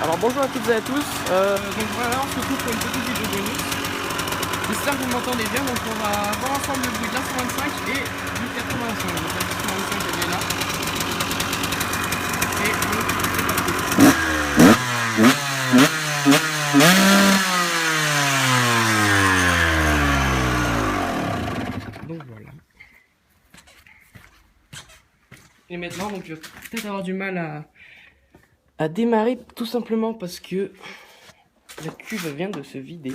Alors bonjour à toutes et à tous, donc voilà, on se retrouve pour une petite vidéo bonus. J'espère que vous m'entendez bien, donc on va voir ensemble le bruit de l'A125 et du 85. Donc la 125 elle est là. Et donc voilà. Et maintenant, donc je vais peut-être avoir du mal à démarrer tout simplement parce que la cuve vient de se vider.